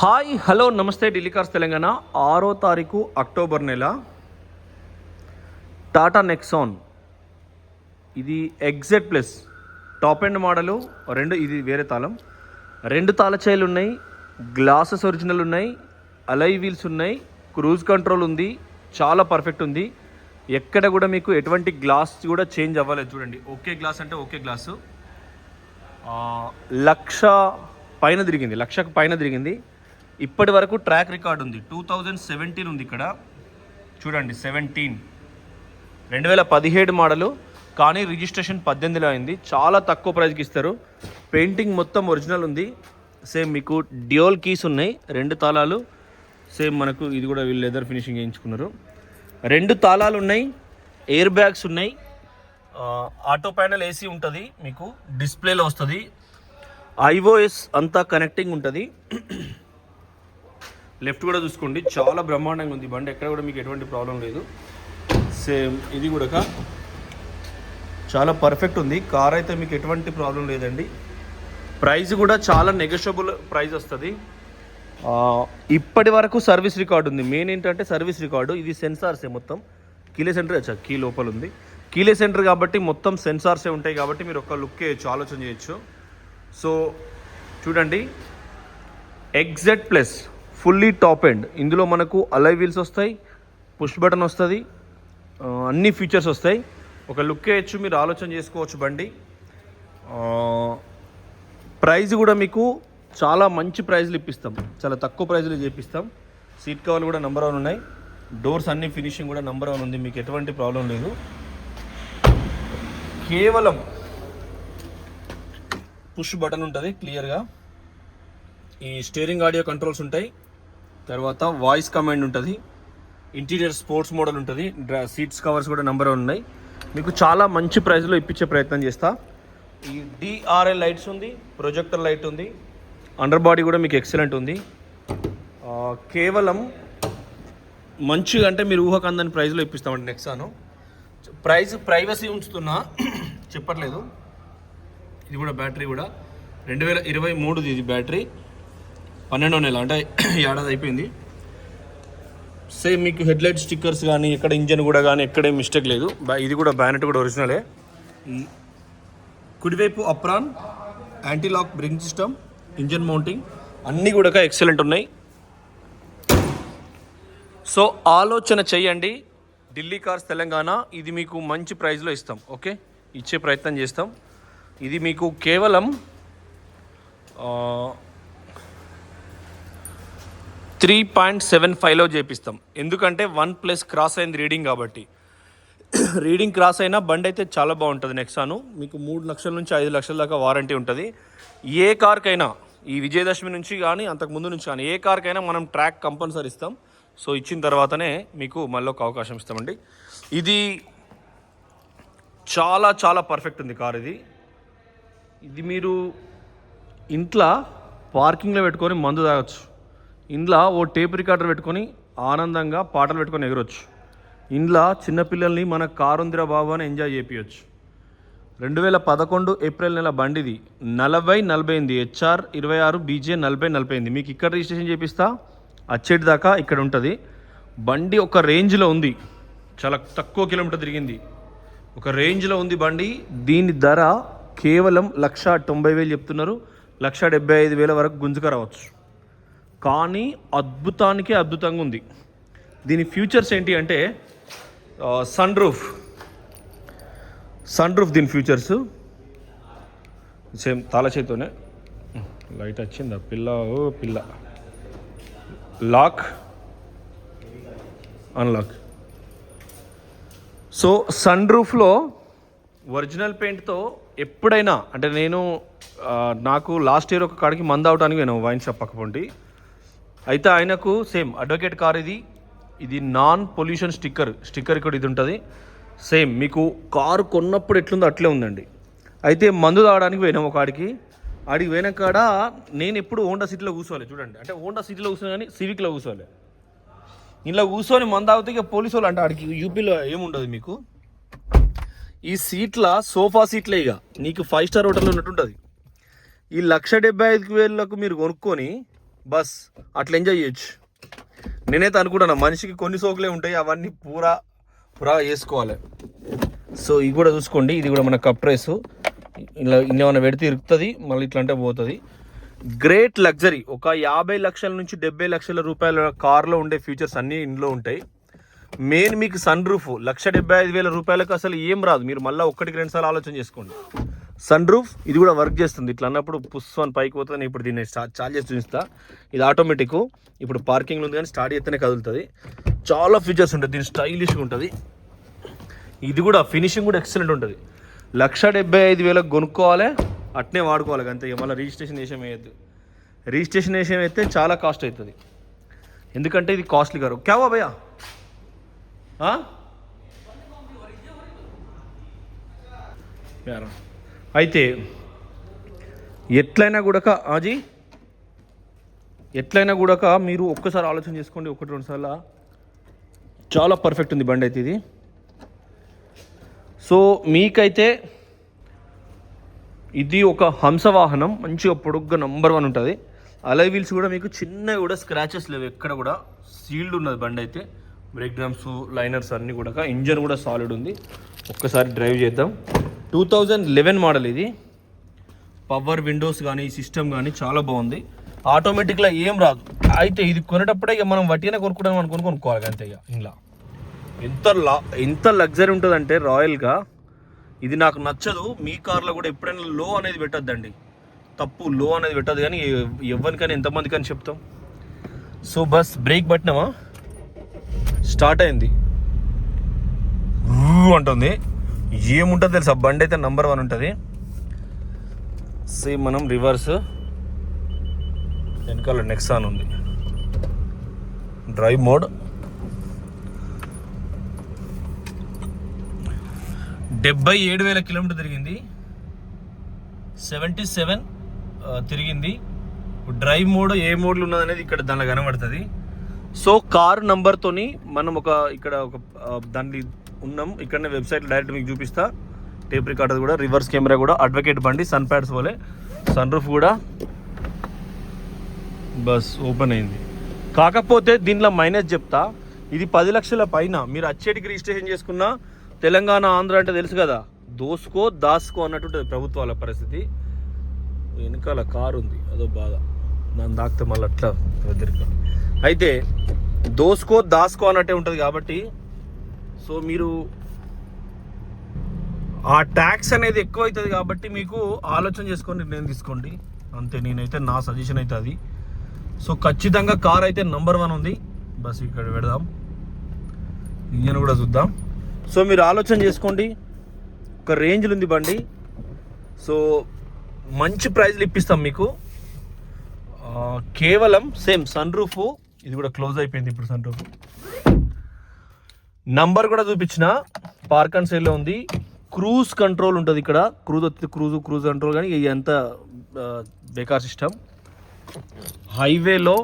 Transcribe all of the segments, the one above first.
Hi hello నమస్తే Delhi cars Telangana 6వ తారీఖు అక్టోబర్ నెల టాటా నెక్సాన్ ఇది exert plus top end model ఇది వేరే తాళం 2 తాళ చైలు ఉన్నాయి, గ్లాసెస్ ఒరిజినల్ ఉన్నాయి, అలై వీల్స్ ఉన్నాయి, క్రూజ్ కంట్రోల్ ఉంది, చాలా పర్ఫెక్ట్ ఉంది. ఎక్కడ కూడా మీకు ఎటువంటి గ్లాస్ కూడా చేంజ్ అవ్వలేదు. చూడండి, ఓకే గ్లాస్ అంటే ఓకే గ్లాసు. లక్షకు పైన తిరిగింది. ఇప్పటి వరకు ట్రాక్ రికార్డ్ ఉంది. 2017 ఉంది ఇక్కడ చూడండి, 2017 మోడలు, కానీ రిజిస్ట్రేషన్ 18లో అయింది. చాలా తక్కువ ప్రైస్కి ఇస్తారు. పెయింటింగ్ మొత్తం ఒరిజినల్ ఉంది. సేమ్ మీకు డ్యూయల్ కీస్ ఉన్నాయి, 2 తాళాలు. సేమ్ మనకు ఇది కూడా వీళ్ళు లెదర్ ఫినిషింగ్ వేయించుకున్నారు. 2 తాళాలు ఉన్నాయి, ఎయిర్ బ్యాగ్స్ ఉన్నాయి, ఆటో ప్యానల్ ఏసీ ఉంటుంది, మీకు డిస్ప్లేలో వస్తుంది, ఐఓఎస్ అంతా కనెక్టింగ్ ఉంటుంది. లెఫ్ట్ కూడా చూసుకోండి, చాలా బ్రహ్మాండంగా ఉంది బండి. ఎక్కడ కూడా మీకు ఎటువంటి ప్రాబ్లం లేదు. సేమ్ ఇది కూడా చాలా పర్ఫెక్ట్ ఉంది. కార్ అయితే మీకు ఎటువంటి ప్రాబ్లం లేదండి. ప్రైస్ కూడా చాలా నెగోషియబుల్ ప్రైస్ వస్తుంది. ఇప్పటి వరకు సర్వీస్ రికార్డు ఉంది. మెయిన్ ఏంటంటే సర్వీస్ రికార్డు. ఇది సెన్సార్సే మొత్తం. కీలే సెంటర్ కీ లోపల ఉంది. కీలే సెంటర్ కాబట్టి మొత్తం సెన్సార్సే ఉంటాయి కాబట్టి మీరు ఒక లుక్ వేయచ్చు, ఆలోచన చేయొచ్చు. సో చూడండి, exert plus fully top end. ఇందులో మనకు అలై వీల్స్ వస్తాయి, పుష్ బటన్ వస్తుంది, అన్ని ఫీచర్స్ వస్తాయి. ఒక లుక్ వేయచ్చు, మీరు ఆలోచన చేసుకోవచ్చు బండి. ప్రైస్ కూడా మీకు చాలా మంచి ప్రైజ్లు ఇప్పిస్తాం, చాలా తక్కువ ప్రైజ్లు చేపిస్తాం. సీట్ కవర్లు కూడా నెంబర్ 1 ఉన్నాయి, డోర్స్ అన్ని ఫినిషింగ్ కూడా నెంబర్ 1 ఉంది, మీకు ఎటువంటి ప్రాబ్లం లేదు. కేవలం పుష్ బటన్ ఉంటుంది క్లియర్గా. ఈ స్టీరింగ్ ఆడియో కంట్రోల్స్ ఉంటాయి, తర్వాత వాయిస్ కమాండ్ ఉంటుంది, ఇంటీరియర్ స్పోర్ట్స్ మోడల్ ఉంటుంది, సీట్స్ కవర్స్ కూడా నెంబర్ 1 ఉన్నాయి. మీకు చాలా మంచి ప్రైస్లో ఇప్పించే ప్రయత్నం చేస్తా. ఈ డిఆర్ఎల్ లైట్స్ ఉంది, ప్రొజెక్టర్ లైట్ ఉంది, అండర్ బాడీ కూడా మీకు ఎక్సలెంట్ ఉంది. కేవలం మంచిగా అంటే మీరు ఊహకు అందని ప్రైస్లో ఇప్పిస్తామండి నెక్సాను. ప్రైవసీ ఉంచుతున్నా చెప్పట్లేదు. ఇది కూడా బ్యాటరీ కూడా 2023 ఇది బ్యాటరీ, 12వ నెల, అంటే ఏడాది అయిపోయింది. సేమ్ మీకు హెడ్లైట్ స్టిక్కర్స్ కానీ ఎక్కడ ఇంజన్ కూడా కానీ ఎక్కడేం మిస్టేక్ లేదు. ఇది కూడా బ్యానెట్ కూడా ఒరిజినలే. కుడివైపు apron, anti lock braking system, engine mounting అన్నీ కూడా ఎక్సలెంట్ ఉన్నాయి. సో ఆలోచన చెయ్యండి, ఢిల్లీ కార్స్ తెలంగాణ. ఇది మీకు మంచి ప్రైస్లో ఇస్తాం, ఓకే, ఇచ్చే ప్రయత్నం చేస్తాం. ఇది మీకు కేవలం 3.75లో చేపిస్తాం. ఎందుకంటే 1+ క్రాస్ అయింది రీడింగ్ కాబట్టి. రీడింగ్ క్రాస్ అయినా బండి అయితే చాలా బాగుంటుంది నెక్సాను. మీకు 3 లక్షల నుంచి 5 లక్షల దాకా వారంటీ ఉంటుంది. ఏ కార్కైనా, ఈ విజయదశమి నుంచి కానీ అంతకుముందు నుంచి కానీ ఏ కార్కైనా మనం ట్రాక్ కంపల్సరీ ఇస్తాం. సో ఇచ్చిన తర్వాతనే మీకు మళ్ళీ ఒక అవకాశం ఇస్తామండి. ఇది చాలా చాలా పర్ఫెక్ట్ ఉంది కార్. ఇది మీరు ఇంట్లో పార్కింగ్లో పెట్టుకొని మందు తాగొచ్చు. ఇంట్లో ఓ టేప్ రికార్డర్ పెట్టుకొని ఆనందంగా పాటలు పెట్టుకొని ఎగరొచ్చు. ఇంట్లో చిన్నపిల్లల్ని మన కారు ఉందిరా బాబు అని ఎంజాయ్ చేయించవచ్చు. 2011 ఏప్రిల్ నెల బండిది, 4048 HR 26 BJ 4048. మీకు ఇక్కడ రిజిస్ట్రేషన్ చేపిస్తా, అచ్చేటి దాకా ఇక్కడ ఉంటుంది. బండి ఒక రేంజ్లో ఉంది, చాలా తక్కువ కిలోమీటర్ తిరిగింది, ఒక రేంజ్లో ఉంది బండి. దీని ధర కేవలం 1,90,000 చెప్తున్నారు. 1,75,000 వరకు గుంజుక రావచ్చు. కానీ అద్భుతానికి అద్భుతంగా ఉంది. దీని ఫ్యూచర్స్ ఏంటి అంటే సన్ రూఫ్ దీని ఫ్యూచర్స్. సేమ్ తాళ చేతితోనే, లైట్ వచ్చిందా పిల్ల, లాక్ అన్లాక్. సో సన్ రూఫ్లో ఒరిజినల్ పెయింట్తో ఎప్పుడైనా, అంటే నాకు లాస్ట్ ఇయర్ ఒక కాడికి మందు అవడానికి నేను వైన్ షాప్ పక్కపొంటి అయితే ఆయనకు సేమ్ అడ్వకేట్ కార్ ఇది నాన్ పొల్యూషన్ స్టిక్కర్ ఇక్కడ ఇది ఉంటుంది. సేమ్ మీకు కారు కొన్నప్పుడు ఎట్లుందో అట్లే ఉందండి. అయితే మందు తాగడానికి పోయినాం ఒక ఆడికి పోయిన కాడ నేను ఎప్పుడు హోండా సిటీలో కూర్చోవాలి. చూడండి, అంటే హోండా సిటీలో కూర్చోని కానీ సివిక్లో కూర్చోవాలి. ఇలా కూర్చొని మందు తాగితే ఇక పోలీసు వాళ్ళు, అంటే ఆడికి యూపీలో ఏముండదు మీకు. ఈ సీట్ల సోఫా సీట్లే, ఇక నీకు 5 స్టార్ హోటల్లో ఉన్నట్టుంటుంది. ఈ 1,75,000 మీరు కొనుక్కొని బస్ అట్లా ఎంజాయ్ చేయొచ్చు. నేనైతే అనుకుంటున్నా మనిషికి కొన్ని సోకులే ఉంటాయి, అవన్నీ పూరా వేసుకోవాలి. సో ఇది కూడా చూసుకోండి, ఇది కూడా మన కప్ రైస్. ఇలా ఏమైనా పెడితే ఇరుకుతుంది, మళ్ళీ ఇట్లా అంటే పోతుంది. Great luxury. ఒక 50 లక్షల నుంచి 70 లక్షల రూపాయల కార్లో ఉండే ఫీచర్స్ అన్నీ ఇందులో ఉంటాయి. మెయిన్ మీకు సన్ రూఫ్ 1,75,000 రూపాయలకు అసలు ఏం రాదు. మీరు మళ్ళీ 1-2 సార్లు ఆలోచన చేసుకోండి. సన్ రూఫ్ ఇది కూడా వర్క్ చేస్తుంది. ఇట్లా అన్నప్పుడు పుస్సు పైకి పోతుంది. నేను ఇప్పుడు దీన్ని చార్జ్ చేసి చూపిస్తా. ఇది ఆటోమేటిక్. ఇప్పుడు పార్కింగ్లో ఉంది కానీ స్టార్ట్ చేస్తేనే కదులుతుంది. చాలా ఫీచర్స్ ఉంటుంది, దీని స్టైలిష్గా ఉంటుంది. ఇది కూడా ఫినిషింగ్ కూడా ఎక్సలెంట్ ఉంటుంది. 1,75,000 కొనుక్కోవాలి, అట్నే వాడుకోవాలి అంతే. మళ్ళీ రిజిస్ట్రేషన్ వేసేం వేయద్దు. రిజిస్ట్రేషన్ వేసేం అయితే చాలా కాస్ట్ అవుతుంది, ఎందుకంటే ఇది కాస్ట్లీ కారు. క్యావా భయ్యా అయితే ఎట్లయినా కూడా మీరు ఒక్కసారి ఆలోచన చేసుకోండి, 1-2 సార్లు. చాలా పర్ఫెక్ట్ ఉంది బండి అయితే ఇది. సో మీకైతే ఇది ఒక హంసవాహనం, మంచిగా పొడుగ్గా నంబర్ 1 ఉంటుంది. అలై వీల్స్ కూడా మీకు చిన్నవి కూడా స్క్రాచెస్ లేవు, ఎక్కడ కూడా సీల్డ్ ఉన్నది బండి అయితే. బ్రేక్ డ్రమ్స్, లైనర్స్ అన్నీ కూడా. ఇంజన్ కూడా సాలిడ్ ఉంది. ఒక్కసారి డ్రైవ్ చేద్దాం. 2011 మోడల్ ఇది. పవర్ విండోస్ కానీ సిస్టమ్ కానీ చాలా బాగుంది. ఆటోమేటిక్గా ఏం రాదు. అయితే ఇది కొనేటప్పుడే ఇక మనం వట్టిగానే కొనుక్కుంటాం అనుకుని కొనుక్కోవాలి అంతే. ఇక ఇలా ఎంత లగ్జరీ ఉంటుందంటే రాయల్గా. ఇది నాకు నచ్చదు. మీ కార్లో కూడా ఎప్పుడైనా లో అనేది పెట్టద్దండి, తప్పు. లో అనేది పెట్టద్దు, కానీ ఎవరికైనా ఎంతమందికి అని చెప్తాం. సో బస్ బ్రేక్ పట్టినామా, స్టార్ట్ అయింది అంటుంది. ఏముంటుంది తెలుసా, బండి అయితే నంబర్ 1 ఉంటుంది. సేమ్ మనం రివర్స్, వెనకాల నెక్సాన్ ఉంది. Drive mode. 77,000 కిలోమీటర్ తిరిగింది. 77 తిరిగింది. డ్రైవ్ మోడ్ ఏ మోడ్లో ఉన్నది అనేది ఇక్కడ దానిలో కనబడుతుంది. సో కారు నంబర్తోని మనం ఇక్కడ ఒక దాన్ని ఉన్నాం. ఇక్కడనే వెబ్సైట్లో డైరెక్ట్ మీకు చూపిస్తా. టేప్ రికార్డర్ కూడా, రివర్స్ కెమెరా కూడా, అడ్వకేట్ బండి, సన్ ప్యాడ్స్ పోలే, సన్ రూఫ్ కూడా బస్ ఓపెన్ అయింది. కాకపోతే దీంట్లో మైనస్ చెప్తా, ఇది 10 లక్షల పైన. మీరు అచ్చేటికి రిజిస్ట్రేషన్ చేసుకున్న తెలంగాణ, ఆంధ్ర అంటే తెలుసు కదా, దోసుకో దాసుకో అన్నట్టు ప్రభుత్వాల పరిస్థితి. వెనకాల కారు ఉంది, అదో బాధ. దాన్ని దాక్తే మళ్ళీ అట్లా వదిలిక. అయితే దోసుకో దాసుకో అన్నట్టే ఉంటుంది కాబట్టి, సో మీరు ఆ ట్యాక్స్ అనేది ఎక్కువ అవుతుంది కాబట్టి మీకు ఆలోచన చేసుకొని నిర్ణయం తీసుకోండి అంతే. నేనైతే నా సజెషన్ అయితే అది. సో ఖచ్చితంగా కార్ అయితే నంబర్ 1 ఉంది. బస్ ఇక్కడ పెడదాం, ఇంజన్ కూడా చూద్దాం. సో మీరు ఆలోచన చేసుకోండి, ఒక రేంజ్లో ఉంది బండి. సో మంచి ప్రైజ్లు ఇప్పిస్తాం మీకు. కేవలం సేమ్ సన్ రూఫ్, ఇది కూడా క్లోజ్ అయిపోయింది ఇప్పుడు. సన్ రూఫ్ నంబర్ కూడా చూపించిన, పార్క్ అండ్ సైడ్లో ఉంది. క్రూజ్ కంట్రోల్ ఉంటుంది ఇక్కడ. క్రూజ్ వస్తుంది, క్రూజ్ కంట్రోల్. కానీ ఇది ఎంత బేకార్ సిస్టమ్. హైవేలో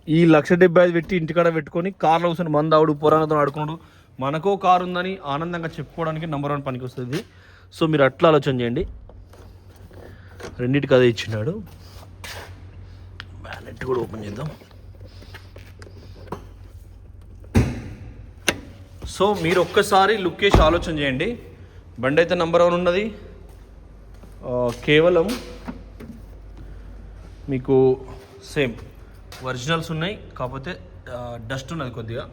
ఈ 1,75,000 పెట్టి ఇంటికాడ పెట్టుకొని కార్లో కూర్చొని మందావుడు పురాణతో ఆడుకున్నాడు. మనకో కారు ఉందని ఆనందంగా చెప్పుకోవడానికి నంబర్ 1 పనికి వస్తుంది. సో మీరు అట్లా ఆలోచన చేయండి. రెండింటికి అదే ఇచ్చినాడు. బ్యానెట్ కూడా ఓపెన్ చేద్దాం. సో మీరు ఒక్కసారి లుక్ వేసి ఆలోచన చేయండి. బండి అయితే నంబర్ 1 ఉన్నది. కేవలం మీకు సేమ్ ఒరిజినల్స్ ఉన్నాయి, కాకపోతే డస్ట్ ఉన్నది కొద్దిగా.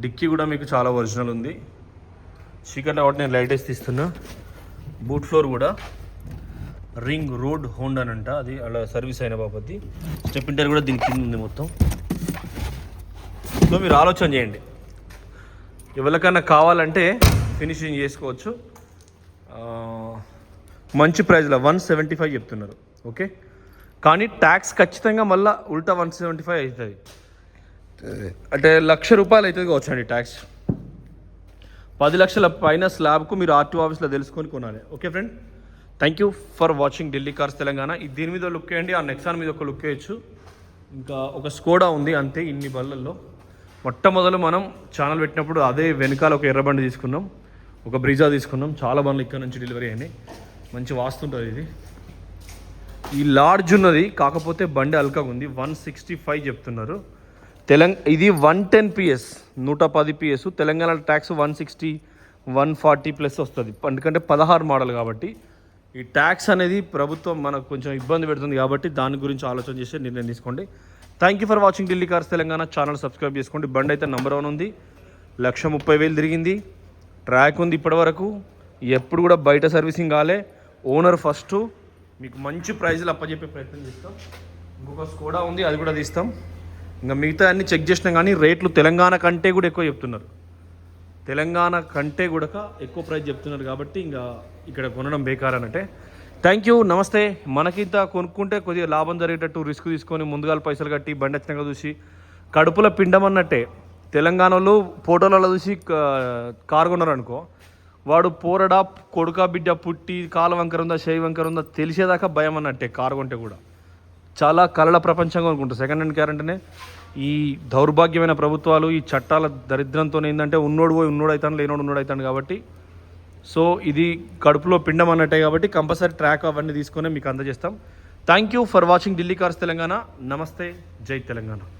డిక్కీ కూడా మీకు చాలా ఒరిజినల్ ఉంది. చీకట్లో కాబట్టి నేను లైట్ వేసి తీస్తున్నా. బూట్ ఫ్లోర్ కూడా రింగ్ రోడ్ హోండా అంట, అది అలా సర్వీస్ అయిన బాపతి. స్టెప్ ఇంటర్ కూడా దీని కింద ఉంది మొత్తం. సో మీరు ఆలోచన చేయండి, ఎవరికైనా కావాలంటే ఫినిషింగ్ చేసుకోవచ్చు. మంచి ప్రైజ్లో 175 చెప్తున్నారు. ఓకే, కానీ ట్యాక్స్ ఖచ్చితంగా మళ్ళీ ఉల్టా 175 అవుతుంది. అంటే ₹1,00,000 అవుతుంది కావచ్చు అండి ట్యాక్స్. 10 లక్షల పైన స్లాబ్కు మీరు ఆర్టీఓ ఆఫీస్లో తెలుసుకొని కొనాలి. Okay friend, thank you for watching Delhi cars Telangana. దీని మీద లుక్ వేయండి, ఆ నెక్సాన్ మీద ఒక లుక్ వేయచ్చు. ఇంకా ఒక స్కోడా ఉంది అంతే. ఇన్ని బళ్ళల్లో మొట్టమొదలు మనం ఛానల్ పెట్టినప్పుడు అదే వెనకాల ఒక ఎర్రబండి తీసుకున్నాం, ఒక బ్రిజా తీసుకున్నాం. చాలా బండ్లు ఇక్కడ నుంచి డెలివరీ అయినాయి. మంచి వాస్తుంటుంది ఇది. ఈ లార్జ్ ఉన్నది, కాకపోతే బండి అల్కగా ఉంది. 165 చెప్తున్నారు. ఇది 110 PS, 110 PS. Telangana tax 160 140 plus వస్తుంది, ఎందుకంటే 16 మోడల్ కాబట్టి. ఈ ట్యాక్స్ అనేది ప్రభుత్వం మనకు కొంచెం ఇబ్బంది పెడుతుంది కాబట్టి దాని గురించి ఆలోచన చేసి నిర్ణయం తీసుకోండి. Thank you for watching Delhi cars Telangana. Channel subscribe చేసుకోండి. బండి అయితే నెంబర్ 1 ఉంది, 130,000 తిరిగింది, ట్రాక్ ఉంది ఇప్పటివరకు. ఎప్పుడు కూడా బయట సర్వీసింగ్ కాలే, ఓనర్ ఫస్ట్. మీకు మంచి ప్రైజ్లు అప్పచెప్పే ప్రయత్నం చేస్తాం. ఇంకొక స్కోడా ఉంది, అది కూడా తీస్తాం. ఇంకా మిగతా అన్ని చెక్ చేసినాం కానీ రేట్లు తెలంగాణ కంటే కూడా ఎక్కువ చెప్తున్నారు. తెలంగాణ కంటే కూడా ఎక్కువ ప్రైస్ చెప్తున్నారు కాబట్టి ఇంకా ఇక్కడ కొనడం బేకార్ అన్నట్టే. థ్యాంక్ యూ, నమస్తే. మనకింత కొనుక్కుంటే కొద్దిగా లాభం జరిగేటట్టు రిస్క్ తీసుకొని ముందుగా పైసలు కట్టి బండి వచ్చినాక చూసి కడుపులో పిండం అన్నట్టే. తెలంగాణలో ఫోటోలలో చూసి కారు కొన్నారు అనుకో, వాడు పోరడా కొడుక బిడ్డ పుట్టి కాలు వంకర ఉందా చేయి వంకర ఉందా తెలిసేదాకా భయం అన్నట్టే. కారు కొంటే కూడా చాలా కళల ప్రపంచంగా అనుకుంటారు. సెకండ్ హ్యాండ్ కార్ అంటేనే ఈ దౌర్భాగ్యమైన ప్రభుత్వాలు, ఈ చట్టాల దరిద్రంతో ఏంటంటే ఉన్నోడు పోయి ఉన్నోడు అవుతాను, లేనోడు ఉన్నోడు అవుతాను కాబట్టి. సో ఇది కడుపులో పిండం అన్నట్టే కాబట్టి కంపల్సరీ ట్రాక్ అవన్నీ తీసుకొని మీకు అందజేస్తాం. Thank you for watching Delhi cars Telangana. నమస్తే, జై తెలంగాణ.